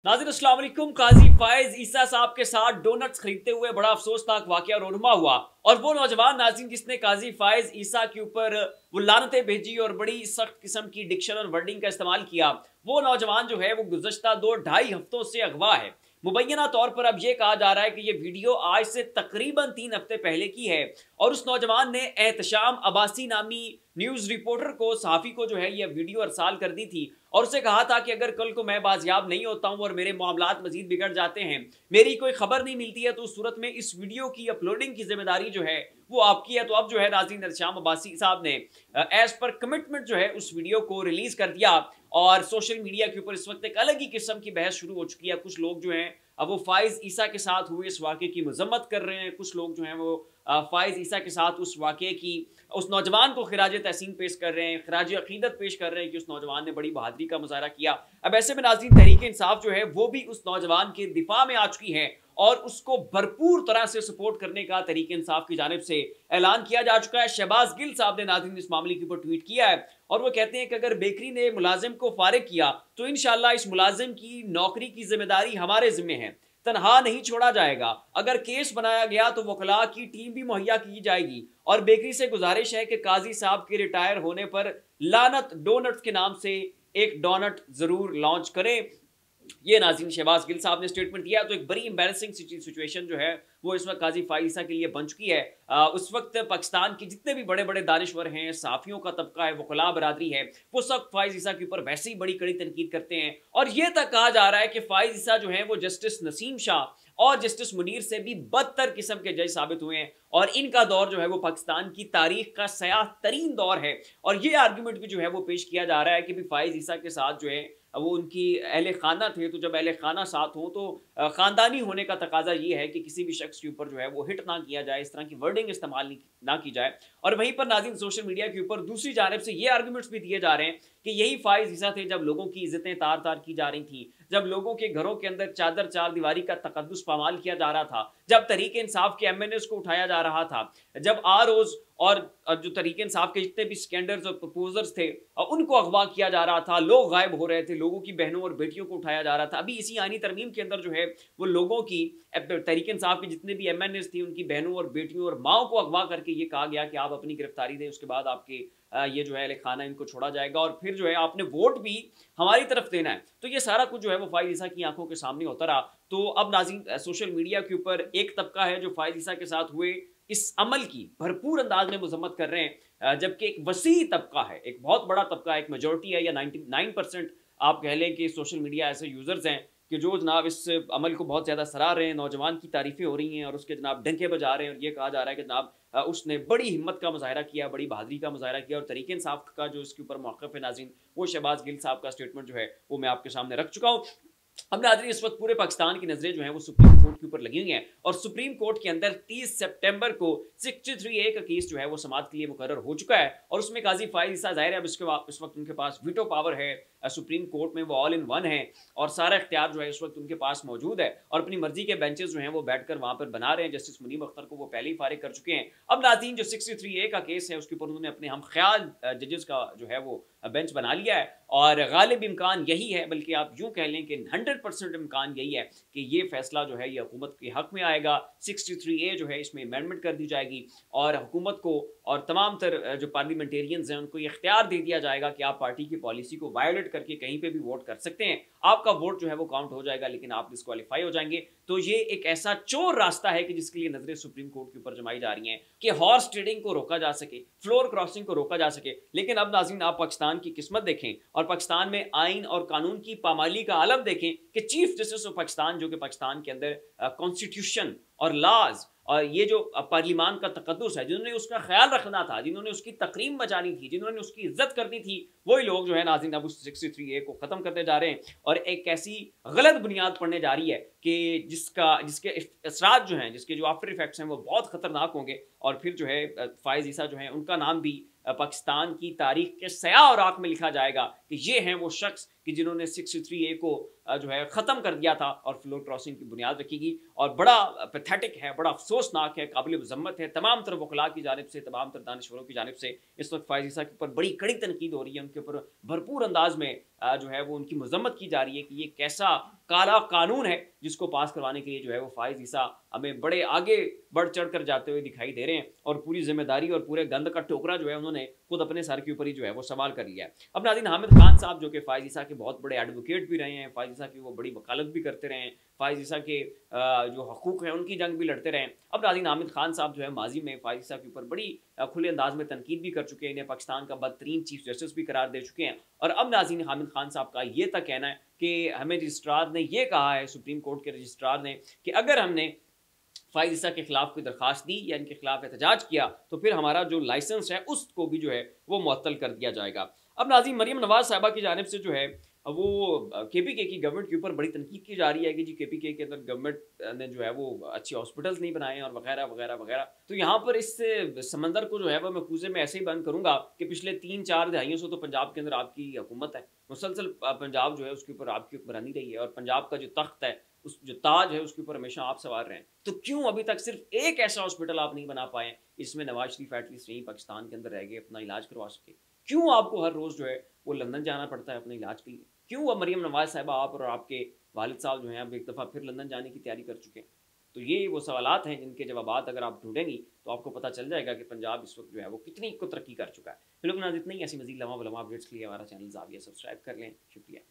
नाज़रीन अस्सलाम वालेकुम। काजी फायज ईसा साहब के साथ डोनट्स खरीदते हुए बड़ा अफसोसनाक वाकया रोनुमा हुआ और वो नौजवान नाज़रीन जिसने काजी फायज ईसा के ऊपर वो लानतें भेजी और बड़ी सख्त किस्म की डिक्शन और वर्डिंग का इस्तेमाल किया, वो नौजवान जो है वो गुज़श्ता 2-2.5 हफ्तों से अगवा है। मुबैना तौर पर अब ये कहा जा रहा है कि ये वीडियो आज से तकरीबन 3 हफ्ते पहले की है और उस नौजवान ने एहतशाम अब्बासी नामी न्यूज़ रिपोर्टर को, सहाफ़ी को जो है ये वीडियो अरसाल कर दी थी और उसे कहा था कि अगर कल को मैं बाजियाब नहीं होता हूं और मेरे मामलात मजीद बिगड़ जाते हैं, मेरी कोई खबर नहीं मिलती है, तो उस सूरत में इस वीडियो की अपलोडिंग की जिम्मेदारी जो है वो आपकी है। तो अब जो है नाज़रीन एहतशाम अब्बासी साहब ने एज पर कमिटमेंट जो है उस वीडियो को रिलीज कर दिया और सोशल मीडिया के ऊपर इस वक्त एक अलग ही किस्म की बहस शुरू हो चुकी है। कुछ लोग जो हैं अब वो फायज ईसा के साथ हुए इस वाक़े की मजम्मत कर रहे हैं, कुछ लोग जो हैं वो फायज ईसा के साथ उस वाक़े की, उस नौजवान को खिराज तहसीन पेश कर रहे हैं, खिराज अकीदत पेश कर रहे हैं कि उस नौजवान ने बड़ी बहादुरी का मुजाहरा किया। अब ऐसे में नाज़रीन तहरीक इंसाफ जो है वो भी उस नौजवान के दिफा में आ चुकी है और उसको भरपूर तरह से सपोर्ट करने का तहरीक इंसाफ की जानिब से ऐलान किया जा चुका है। शहबाज गिल साहब ने नाज़रीन इस मामले के ऊपर ट्वीट किया है और वो कहते हैं कि अगर बेकरी ने मुलाजिम को फारिग किया तो इंशाअल्लाह इस मुलाजिम की नौकरी की जिम्मेदारी हमारे जिम्मे है, तनहा नहीं छोड़ा जाएगा। अगर केस बनाया गया तो वकला की टीम भी मुहैया की जाएगी और बेकरी से गुजारिश है कि काजी साहब के रिटायर होने पर लानत डोनट्स के नाम से एक डोनट जरूर लॉन्च करें। ये नाज़रीन शहबाज गिल साहब ने स्टेटमेंट दिया। तो एक बड़ी एम्बैरेसिंग सिचुएशन जो है वो इस वक्त काजी फायज ईसा के लिए बन चुकी है। उस वक्त पाकिस्तान के जितने भी बड़े बड़े दानिश्वर हैं, सहाफ़ियों का तबका है, वकला बरादरी है, वो सब फायज ईसा के ऊपर वैसे ही बड़ी कड़ी तनकीद करते हैं और ये तक कहा जा रहा है कि फायज ईसा जो है वो जस्टिस नसीम शाह और जस्टिस मुनीर से भी बदतर किस्म के जज साबित हुए हैं और इनका दौर जो है वो पाकिस्तान की तारीख का सयाह तरीन दौर है। और ये आर्गूमेंट भी जो है वो पेश किया जा रहा है कि भी फायज ईसा के साथ जो है वो उनकी अहले खाना थे, तो जब अहले खाना साथ हो तो ख़ानदानी होने का तकाजा ये है कि किसी भी शख्स के ऊपर जो है वो हिट ना किया जाए, इस तरह की वर्डिंग इस्तेमाल ना की जाए। और वहीं पर नाज़रीन सोशल मीडिया के ऊपर दूसरी जानिब से ये आर्गूमेंट्स भी दिए जा रहे हैं कि यही फायज ईसा थे जब लोगों की इज्जतें तार तार की जा रही थी, जब लोगों के घरों के अंदर चादर चार दीवारी का तकद्दुस पामाल किया जा रहा था, जब तहरीक इंसाफ के MNAs को उठाया जा रहा था, जब ROs और जो तहरीक इंसाफ के जितने भी स्कैंडर्स और प्रपोजर्स थे उनको अगवा किया जा रहा था, लोग गायब हो रहे थे, लोगों की बहनों और बेटियों को उठाया जा रहा था। अभी इसी आईनी तरमीम के अंदर जो है वो लोगों की, तहरीक इंसाफ के जितने भी MNAs थी उनकी बहनों और बेटियों और माओ को अगवा करके ये कहा गया कि आप अपनी गिरफ्तारी दें, उसके बाद आपके ये जो है अहले खाना इनको छोड़ा जाएगा और फिर जो है आपने वोट भी हमारी तरफ देना है। तो ये सारा कुछ जो है वो फायज ईसा की आंखों के सामने होता रहा। तो अब नाज़रीन सोशल मीडिया के ऊपर एक तबका है जो फायज ईसा के साथ हुए इस अमल की भरपूर अंदाज में मजम्मत कर रहे हैं, जबकि एक वसी तबका है, एक बहुत बड़ा तबका, एक मेजोरिटी है या 99% आप कह लें कि सोशल मीडिया ऐसे यूजर्स हैं कि जो जनाब इस अमल को बहुत ज़्यादा सराह रहे हैं, नौजवान की तारीफ़ें हो रही हैं और उसके जनाब डंके बजा रहे हैं और ये कहा जा रहा है कि जनाब उसने बड़ी हिम्मत का मुजाहरा किया, बड़ी बहादुरी का मुजाहरा किया। और तहरीक इंसाफ का जो इसके ऊपर मौक़िफ़ है नाज़रीन, वो शहबाज गिल साहब का स्टेटमेंट जो है वो मैं आपके सामने रख चुका हूँ। अब नाज़रीन इस वक्त पूरे पाकिस्तान की नजरें जो हैं वो सुप्रीम कोर्ट के ऊपर लगी हुई हैं और सुप्रीम कोर्ट के अंदर 30 सितंबर को 63A का केस जो है वो समाअत के लिए मुकर्रर हो चुका है और उसमें काजी फायज ईसा ज़ाहिर है अब इस वक्त उनके पास वीटो पावर है सुप्रीम कोर्ट में, वो ऑल इन वन है और सारा इख्तियार जो है इस वक्त उनके पास मौजूद है और अपनी मर्जी के बेंचेस जो हैं वो बैठकर वहां पर बना रहे हैं। जस्टिस मुनीब अख्तर को वो पहले ही फारिग कर चुके हैं। अब नाज़रीन जो 63A का केस है उसके ऊपर उन्होंने अपने हम ख्याल जजेस का जो है वो बेंच बना लिया है और गालिब इम्कान यही है, बल्कि आप यूँ कह लें कि 100% इम्कान यही है कि ये फैसला जो है ये हुकूमत के हक में आएगा। 63A जो है इसमें अमेंडमेंट कर दी जाएगी और हुकूमत को और तमाम तर जो पार्लियामेंटेरियंस हैं उनको ये इख्तियार दे दिया जाएगा कि आप पार्टी की पॉलिसी को वायलेट करके कहीं पे भी वोट कर सकते हैं, आपका वोट जो है वो काउंट हो जाएगा लेकिन आप डिस्क्वालीफाई हो जाएंगे। तो ये एक ऐसा चोर रास्ता है कि जिसके लिए नजरें सुप्रीम कोर्ट के ऊपर जमाई जा रही हैं कि हॉर्स ट्रेडिंग को रोका जा सके, फ्लोर क्रॉसिंग को रोका जा सके। लेकिन अब नाज़रीन आप पाकिस्तान की किस्मत देखें और पाकिस्तान में आइन और कानून की पामाली का आलम देखें कि चीफ जस्टिस ऑफ पाकिस्तान जो कि पाकिस्तान के अंदर कॉन्स्टिट्यूशन और लॉज और ये जो पार्लिमान का तकद्दुस है, जिन्होंने उसका ख्याल रखना था, जिन्होंने उसकी तकरीम बचानी थी, जिन्होंने उसकी इज्जत करनी थी, वही लोग जो है नाज़रीन अब उस 63A को ख़त्म करते जा रहे हैं और एक ऐसी गलत बुनियाद पड़ने जा रही है कि जिसके असरात जो हैं, जिसके जो आफ्टर इफेक्ट्स हैं वो बहुत ख़तरनाक होंगे और फिर जो है फायज ईसा जो है उनका नाम भी पाकिस्तान की तारीख के सयाह और आँख में लिखा जाएगा कि ये हैं वो शख्स कि जिन्होंने 63A को जो है ख़त्म कर दिया था और फ्लोर क्रॉसिंग की बुनियाद रखीगी। और बड़ा पैथेटिक है, बड़ा अफसोसनाक है, काबिल मज़म्मत है तमाम तरह वकला की जानिब से, तमाम तरह दानिश्वरों की जानिब से। इस वक्त फायज ईसा के ऊपर बड़ी कड़ी तनकीद हो रही है, उनके ऊपर भरपूर अंदाज में जो है वो उनकी मज़म्मत की जा रही है कि ये कैसा काला कानून है जिसको पास करवाने के लिए जो है वो फाइज ईसा हमें बड़े आगे बढ़ चढ़ कर जाते हुए दिखाई दे रहे हैं और पूरी जिम्मेदारी और पूरे गंद का टोकरा जो है उन्होंने खुद अपने सर के ऊपर ही जो है वो सवाल कर लिया है। अब नाज़रीन, हामिद खान साहब जो कि फाइज ईसा के बहुत बड़े एडवोकेट भी रहे हैं, फाइज ईसा की वो बड़ी वकालत भी करते रहे हैं, फाइज ईसा के जो हकूक़ हैं उनकी जंग भी लड़ते रहे हैं। अब नाज़रीन, हामिद खान साहब जो है माजी में फाइज ईसा के ऊपर बड़ी खुले अंदाज में तनकीद भी कर चुके हैं, इन्हें पाकिस्तान का बदतरीन चीफ जस्टिस भी करार दे चुके हैं। और अब नाज़रीन, हामिद खान साहब का ये तक कहना है कि हमें रजिस्ट्रार ने ये कहा है, सुप्रीम कोर्ट के रजिस्ट्रार ने, कि अगर हमने फाइज ईसा के खिलाफ कोई दरखास्त दी या इनके खिलाफ एहतजाज किया तो फिर हमारा जो लाइसेंस है उसको भी जो है वो मुअत्तल कर दिया जाएगा। अब नाज़रीन, मरियम नवाज साहिबा की जानिब से जो है वो केपीके की गवर्नमेंट के ऊपर बड़ी तनकीद की जा रही है कि जी केपीके के अंदर गवर्नमेंट ने जो है वो अच्छे हॉस्पिटल्स नहीं बनाए और वगैरह वगैरह वगैरह। तो यहाँ पर इस समंदर को जो है वो मैं कूजे में ऐसे ही बंद करूँगा कि पिछले 3-4 दहाइयों से तो पंजाब के अंदर आपकी हुकूमत है, मुसलसल पंजाब जो है उसके ऊपर आपकी हुक्मरानी रही है और पंजाब का जो तख्त है, उस जो ताज है उसके ऊपर हमेशा आप सवार रहे हैं। तो क्यों अभी तक सिर्फ एक ऐसा हॉस्पिटल आप नहीं बना पाए इसमें नवाज शरीफ एटलीस्ट यहीं पाकिस्तान के अंदर रह गए अपना इलाज करवा सके? क्यों आपको हर रोज़ जो है वो लंदन जाना पड़ता है अपने इलाज के लिए? क्यों अब मरियम नवाज साहिबा आप और आपके वालिद साहब जो हैं अब एक दफ़ा फिर लंदन जाने की तैयारी कर चुके हैं? तो ये वो सवालात हैं जिनके जवाबात अगर आप ढूंढेंगी तो आपको पता चल जाएगा कि पंजाब इस वक्त जो है वो कितनी को तरक्की कर चुका है। फिर लोग ना इतनी ऐसी मज़ीद लम्हा अपडेट्स के लिए हमारा चैनल ज़ाविया सब्सक्राइब कर लें। शुक्रिया।